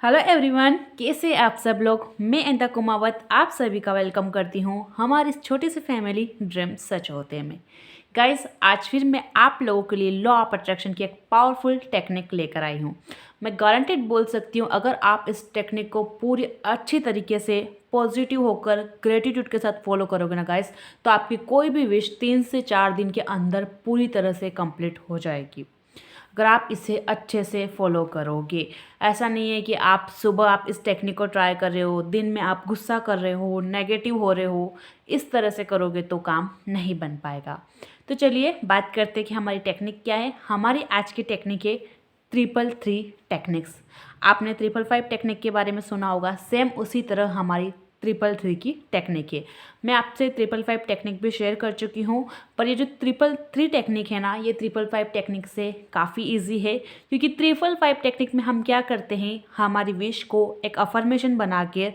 Hello everyone, कैसे आप सब लोग। मैं अंता कुमावत आप सभी का वेलकम करती हूँ हमारी इस छोटी सी फैमिली ड्रीम सच होते में। गाइस, आज फिर मैं आप लोगों के लिए लॉ ऑफ अट्रैक्शन की एक पावरफुल टेक्निक लेकर आई हूँ। मैं गारंटेड बोल सकती हूँ, अगर आप इस टेक्निक को पूरी अच्छी तरीके से पॉजिटिव होकर ग्रेटिट्यूड के साथ फॉलो करोगे ना गाइस, तो आपकी कोई भी विश 3 से 4 दिन के अंदर पूरी तरह से कंप्लीट हो जाएगी, अगर आप इसे अच्छे से फॉलो करोगे। ऐसा नहीं है कि आप सुबह आप इस टेक्निक को ट्राई कर रहे हो, दिन में आप गुस्सा कर रहे हो, नेगेटिव हो रहे हो, इस तरह से करोगे तो काम नहीं बन पाएगा। तो चलिए बात करते हैं कि हमारी टेक्निक क्या है। हमारी आज की टेक्निक है 333 टेक्निक्स। आपने 555 टेक्निक के बारे में सुना होगा, सेम उसी तरह हमारी 333 की टेक्निक है। मैं आपसे 555 टेक्निक भी शेयर कर चुकी हूँ, पर ये जो 333 टेक्निक है ना, ये 555 टेक्निक से काफ़ी इजी है, क्योंकि 555 टेक्निक में हम क्या करते हैं, हमारी विश को एक अफर्मेशन बना के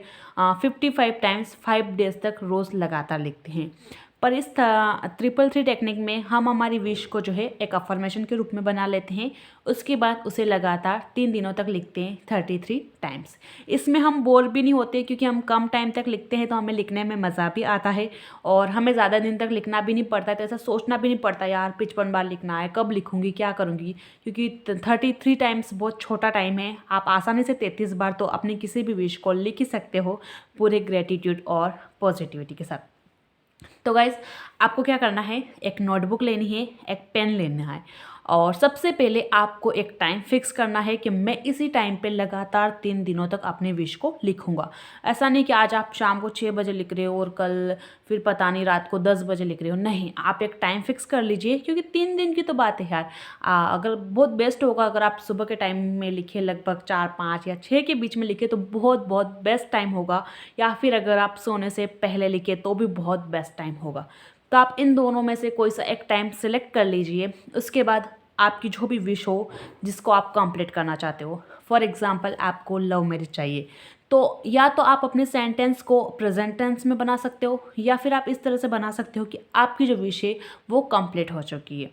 55 टाइम्स 5 डेज तक रोज़ लगातार लिखते हैं। पर इस 333 टेक्निक में हम हमारी विश को जो है एक अफर्मेशन के रूप में बना लेते हैं, उसके बाद उसे लगातार 3 दिनों तक लिखते हैं 33 टाइम्स। इसमें हम बोर भी नहीं होते, क्योंकि हम कम टाइम तक लिखते हैं तो हमें लिखने में मज़ा भी आता है और हमें ज़्यादा दिन तक लिखना भी नहीं पड़ता है। तो ऐसा सोचना भी नहीं पड़ता यार 55 बार लिखना है, कब लिखूंगी, क्या करूँगी, क्योंकि 33 टाइम्स बहुत छोटा टाइम है। आप आसानी से 33 बार तो अपनी किसी भी विश को लिख ही सकते हो, पूरे ग्रेटिट्यूड और पॉजिटिविटी के साथ। तो गाइज़, आपको क्या करना है, एक नोटबुक लेनी है, एक पेन लेना है, और सबसे पहले आपको एक टाइम फिक्स करना है कि मैं इसी टाइम पे लगातार 3 दिनों तक अपने विश को लिखूंगा। ऐसा नहीं कि आज आप शाम को 6 बजे लिख रहे हो और कल फिर पता नहीं रात को 10 बजे लिख रहे हो। नहीं, आप एक टाइम फिक्स कर लीजिए, क्योंकि 3 दिन की तो बात है यार। अगर बहुत बेस्ट होगा अगर आप सुबह के टाइम में लिखे, लगभग 4, 5 या 6 के बीच में लिखे तो बहुत बहुत बेस्ट टाइम होगा, या फिर अगर आप सोने से पहले लिखे तो भी बहुत बेस्ट टाइम होगा। तो आप इन दोनों में से कोई सा एक टाइम सेलेक्ट कर लीजिए। उसके बाद आपकी जो भी विश हो जिसको आप कंप्लीट करना चाहते हो, फॉर एग्जांपल आपको लव मैरिज चाहिए, तो या तो आप अपने सेंटेंस को प्रेजेंट टेंस में बना सकते हो, या फिर आप इस तरह से बना सकते हो कि आपकी जो विश है वो कंप्लीट हो चुकी है।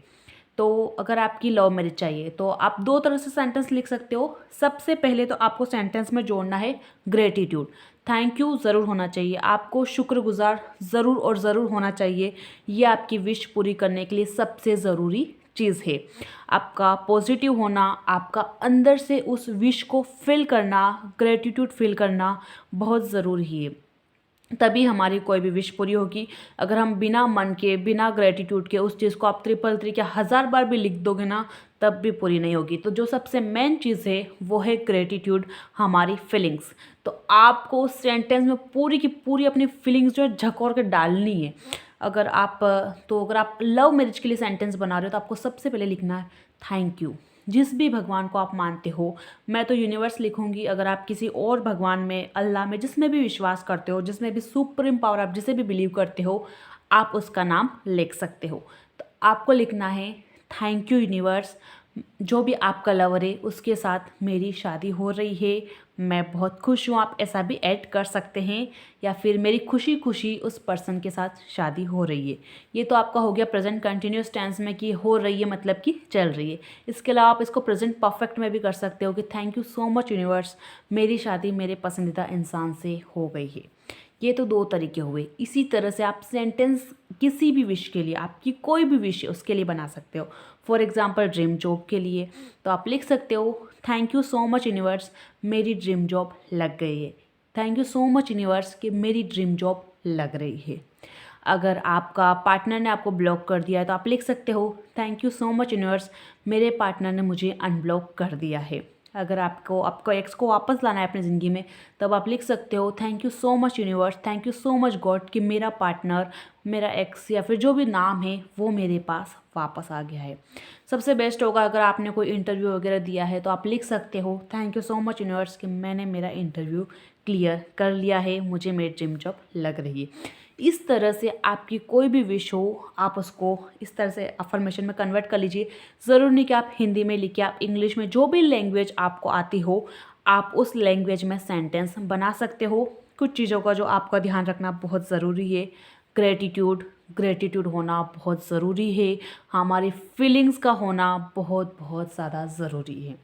तो अगर आपकी लव मैरिज चाहिए तो आप 2 तरह से सेंटेंस लिख सकते हो। सबसे पहले तो आपको सेंटेंस में जोड़ना है ग्रेटिट्यूड, थैंक यू ज़रूर होना चाहिए, आपको शुक्रगुजार ज़रूर और ज़रूर होना चाहिए। ये आपकी विश पूरी करने के लिए सबसे ज़रूरी चीज़ है। आपका पॉजिटिव होना, आपका अंदर से उस विश को फील करना, ग्रेटिट्यूड फील करना बहुत ज़रूरी है, तभी हमारी कोई भी विश पूरी होगी। अगर हम बिना मन के, बिना ग्रेटिट्यूड के उस चीज़ को आप 333 या 1000 बार भी लिख दोगे ना, तब भी पूरी नहीं होगी। तो जो सबसे मेन चीज़ है वो है ग्रेटिट्यूड, हमारी फीलिंग्स। तो आपको उस सेंटेंस में पूरी की पूरी अपनी फीलिंग्स जो है झकोर के डालनी है। अगर आप लव मैरिज के लिए सेंटेंस बना रहे हो तो आपको सबसे पहले लिखना है थैंक यू। जिस भी भगवान को आप मानते हो, मैं तो यूनिवर्स लिखूंगी, अगर आप किसी और भगवान में, अल्लाह में, जिसमें भी विश्वास करते हो, जिसमें भी सुप्रीम पावर आप जिसे भी बिलीव करते हो, आप उसका नाम लिख सकते हो। तो आपको लिखना है थैंक यू यूनिवर्स, जो भी आपका लवर है उसके साथ मेरी शादी हो रही है, मैं बहुत खुश हूँ। आप ऐसा भी ऐड कर सकते हैं, या फिर मेरी खुशी खुशी उस पर्सन के साथ शादी हो रही है। ये तो आपका हो गया प्रेजेंट कंटिन्यूस टेंस में कि हो रही है मतलब कि चल रही है। इसके अलावा आप इसको प्रेजेंट परफेक्ट में भी कर सकते हो कि thank you so much universe, मेरी शादी मेरे पसंदीदा इंसान से हो गई है। ये तो 2 तरीके हुए। इसी तरह से आप सेंटेंस किसी भी विश के लिए, आपकी कोई भी विश है उसके लिए बना सकते हो। फॉर एग्जाम्पल ड्रीम जॉब के लिए तो आप लिख सकते हो thank you so much universe, मेरी ड्रीम जॉब लग गई है। Thank you so much universe कि मेरी ड्रीम जॉब लग रही है। अगर आपका पार्टनर ने आपको ब्लॉक कर दिया है तो आप लिख सकते हो thank you so much universe, मेरे पार्टनर ने मुझे अनब्लॉक कर दिया है। अगर आपको एक्स को वापस लाना है अपनी ज़िंदगी में, तब आप लिख सकते हो thank you so much universe, thank you so much God कि मेरा पार्टनर, मेरा एक्स या फिर जो भी नाम है वो मेरे पास वापस आ गया है। सबसे बेस्ट होगा अगर आपने कोई इंटरव्यू वगैरह दिया है तो आप लिख सकते हो thank you so much universe कि मैंने मेरा इंटरव्यू क्लियर कर लिया है, मुझे मेरी ड्रीम जॉब लग रही है। इस तरह से आपकी कोई भी विश हो, आप उसको इस तरह से अफर्मेशन में कन्वर्ट कर लीजिए। ज़रूर नहीं कि आप हिंदी में लिखिए, आप इंग्लिश में, जो भी लैंग्वेज आपको आती हो, आप उस लैंग्वेज में सेंटेंस बना सकते हो। कुछ चीज़ों का जो आपका ध्यान रखना बहुत ज़रूरी है, ग्रेटिट्यूड, ग्रेटिट्यूड होना बहुत ज़रूरी है, हमारी फीलिंग्स का होना बहुत बहुत ज़्यादा ज़रूरी है।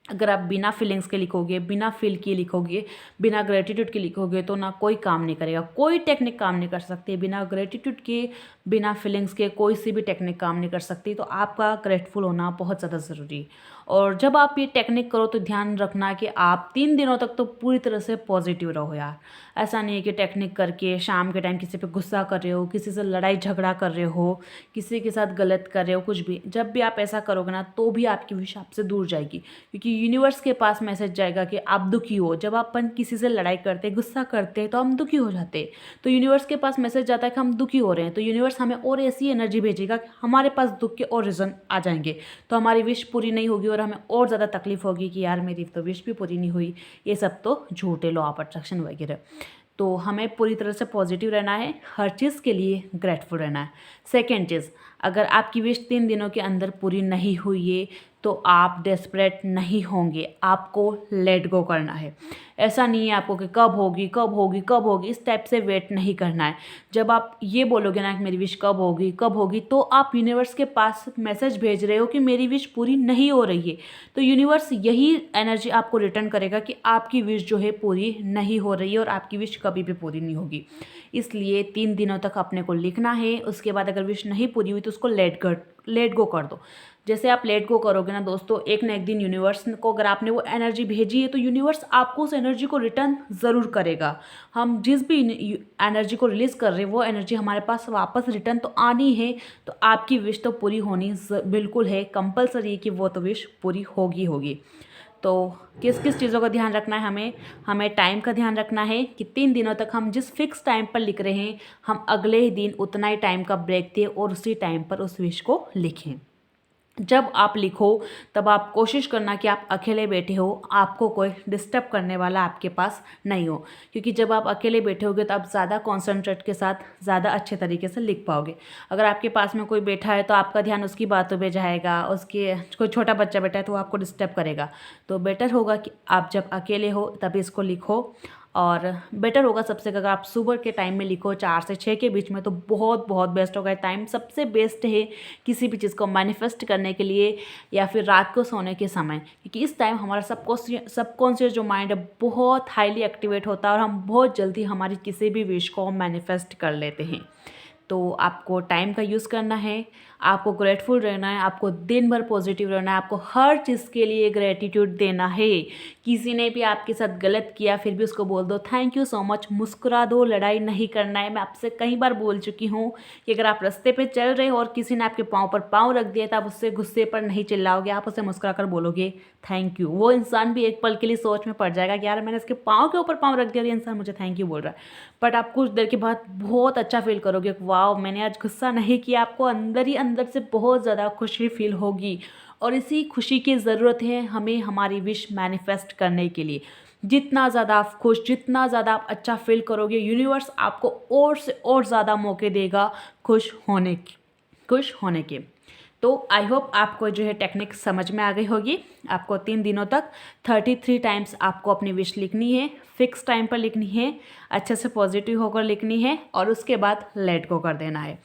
अगर आप बिना फीलिंग्स के लिखोगे, बिना फील के लिखोगे, बिना ग्रेटिट्यूड के लिखोगे तो ना कोई काम नहीं करेगा। कोई टेक्निक काम नहीं कर सकती बिना ग्रेटिट्यूड के, बिना फीलिंग्स के कोई सी भी टेक्निक काम नहीं कर सकती। तो आपका ग्रेटफुल होना बहुत ज़्यादा ज़रूरी है। और जब आप ये टेक्निक करो तो ध्यान रखना कि आप 3 दिनों तक तो पूरी तरह से पॉजिटिव रहो यार। ऐसा नहीं है कि टेक्निक करके शाम के टाइम किसी पे गुस्सा कर रहे हो, किसी से लड़ाई झगड़ा कर रहे हो, किसी के साथ गलत कर रहे हो, कुछ भी। जब भी आप ऐसा करोगे ना तो भी आपकी विश आपसे दूर जाएगी, क्योंकि यूनिवर्स के पास मैसेज जाएगा कि आप दुखी हो। जब अपन किसी से लड़ाई करते, गुस्सा करते हैं तो हम दुखी हो जाते हैं। तो यूनिवर्स के पास मैसेज जाता है कि हम दुखी हो रहे हैं, तो यूनिवर्स हमें और ऐसी एनर्जी भेजेगा कि हमारे पास दुख के और रीज़न आ जाएंगे। तो हमारी विश पूरी नहीं होगी और हमें और ज़्यादा तकलीफ होगी कि यार मेरी तो विश भी पूरी नहीं हुई। ये सब तो झूठे लॉ ऑफ अट्रैक्शन वगैरह। तो हमें पूरी तरह से पॉजिटिव रहना है, हर चीज़ के लिए ग्रेटफुल रहना है। सेकेंड चीज़, अगर आपकी विश 3 दिनों के अंदर पूरी नहीं हुई है तो आप डेस्परेट नहीं होंगे, आपको लेट गो करना है। ऐसा नहीं है आपको कि कब होगी कब होगी कब होगी, इस टाइप से वेट नहीं करना है। जब आप ये बोलोगे ना कि मेरी विश कब होगी कब होगी, तो आप यूनिवर्स के पास मैसेज भेज रहे हो कि मेरी विश पूरी नहीं हो रही है। तो यूनिवर्स यही एनर्जी आपको रिटर्न करेगा कि आपकी विश जो है पूरी नहीं हो रही है और आपकी विश कभी भी पूरी नहीं होगी। इसलिए 3 दिनों तक अपने को लिखना है। उसके बाद अगर विश नहीं पूरी हुई तो उसको लेट गो कर दो। जैसे आप लेट गो करोगे ना दोस्तों, एक ना एक दिन यूनिवर्स को, अगर आपने वो एनर्जी भेजी है तो यूनिवर्स आपको उस एनर्जी को रिटर्न ज़रूर करेगा। हम जिस भी एनर्जी को रिलीज़ कर रहे हैं वो एनर्जी हमारे पास वापस रिटर्न तो आनी है। तो आपकी विश तो पूरी होनी बिल्कुल है, कंपलसरी है कि वो तो विश पूरी होगी। तो किस किस चीज़ों का ध्यान रखना है हमें टाइम का ध्यान रखना है कि 3 दिनों तक हम जिस फिक्स टाइम पर लिख रहे हैं, हम अगले ही दिन उतना ही टाइम का ब्रेक दें और उसी टाइम पर उस विश को लिखें। जब आप लिखो तब आप कोशिश करना कि आप अकेले बैठे हो, आपको कोई डिस्टर्ब करने वाला आपके पास नहीं हो, क्योंकि जब आप अकेले बैठे होगे तो आप ज़्यादा कॉन्सेंट्रेट के साथ ज़्यादा अच्छे तरीके से लिख पाओगे। अगर आपके पास में कोई बैठा है तो आपका ध्यान उसकी बातों पे जाएगा, उसके कोई छोटा बच्चा बैठा है तो वो आपको डिस्टर्ब करेगा। तो बेटर होगा कि आप जब अकेले हो तभी इसको लिखो। और बेटर होगा सबसे, अगर आप सुबह के टाइम में लिखो 4 से 6 के बीच में तो बहुत बेस्ट होगा। टाइम सबसे बेस्ट है किसी भी चीज़ को मैनिफेस्ट करने के लिए, या फिर रात को सोने के समय, क्योंकि इस टाइम हमारा सबकॉन्शियस जो माइंड है बहुत हाईली एक्टिवेट होता है और हम बहुत जल्दी हमारी किसी भी विश को मैनिफेस्ट कर लेते हैं। तो आपको टाइम का यूज़ करना है, आपको ग्रेटफुल रहना है, आपको दिन भर पॉजिटिव रहना है, आपको हर चीज़ के लिए ग्रेटिट्यूड देना है। किसी ने भी आपके साथ गलत किया फिर भी उसको बोल दो थैंक यू सो मच, मुस्कुरा दो, लड़ाई नहीं करना है। मैं आपसे कई बार बोल चुकी हूँ कि अगर आप रास्ते पे चल रहे हो और किसी ने आपके पाँव पर पाँव रख दिया तो आप उससे गुस्से पर नहीं चिल्लाओगे, आप उसे मुस्कुरा कर बोलोगे थैंक यू। वो इंसान भी एक पल के लिए सोच में पड़ जाएगा कि यार मैंने इसके पाँव के ऊपर पाँव रख दिया, ये इंसान मुझे थैंक यू बोल रहा है। बट आप कुछ देर के बाद बहुत अच्छा फील करोगे, वाह मैंने आज गुस्सा नहीं किया। आपको अंदर ही अंदर से बहुत ज़्यादा खुशी फील होगी। और इसी खुशी की ज़रूरत है हमें हमारी विश मैनिफेस्ट करने के लिए। जितना ज़्यादा आप खुश, जितना ज़्यादा आप अच्छा फील करोगे, यूनिवर्स आपको और से और ज़्यादा मौके देगा खुश होने के। तो आई होप आपको जो है टेक्निक समझ में आ गई होगी। आपको 3 दिनों तक 33 टाइम्स आपको अपनी विश लिखनी है, फिक्स टाइम पर लिखनी है, अच्छे से पॉजिटिव होकर लिखनी है और उसके बाद लेट गो कर देना है।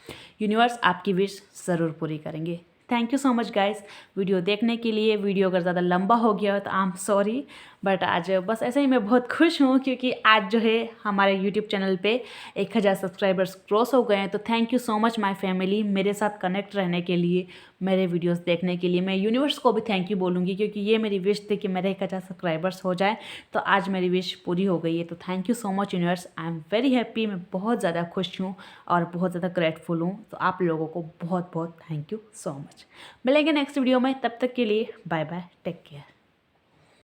यूनिवर्स आपकी विश ज़रूर पूरी करेंगे। Thank you so much guys video देखने के लिए। वीडियो अगर ज़्यादा लंबा हो गया हो तो आई एम सॉरी, बट आज बस ऐसे ही मैं बहुत खुश हूँ क्योंकि आज जो है हमारे यूट्यूब चैनल पे 1000 सब्सक्राइबर्स क्रॉस हो गए हैं। तो thank you so much my family, मेरे साथ कनेक्ट रहने के लिए, मेरे वीडियोस देखने के लिए। मैं यूनिवर्स को भी थैंक यू बोलूँगी क्योंकि ये मेरी विश थी कि मेरे 1000 सब्सक्राइबर्स हो जाए, तो आज मेरी विश पूरी हो गई है। तो thank you so much universe, I am very happy. मैं बहुत ज़्यादा खुश हूँ और बहुत ज़्यादा ग्रेटफुल हूँ। तो आप लोगों को बहुत बहुत थैंक यू सो मच। मिलेंगे नेक्स्ट वीडियो में, तब तक के लिए बाय बाय, टेक केयर।